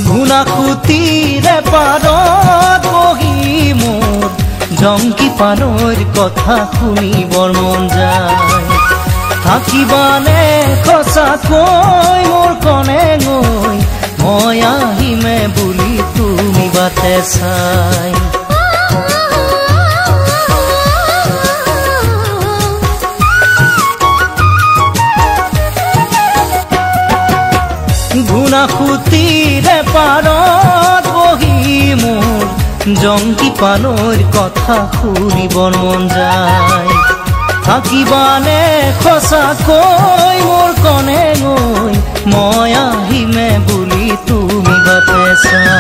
ঘুনাকুতিৰে পাৰত বহি মোৰ জংকি পানৰ কথা শুনিবৰ মন যায়। থাকিবানে সঁচাকৈ মোৰ কণে গৈ মই আহিমে বুলি তুমি বাটে চাই। ঘুনাকুতিৰে পাৰত বহি মোৰ জংকি পানৰ কথা শুনিবৰ মন যায়। থাকিবানে সঁচাকৈ মোৰ কণে গৈ মই আহিমে বুলি তুমি বাটে চাই।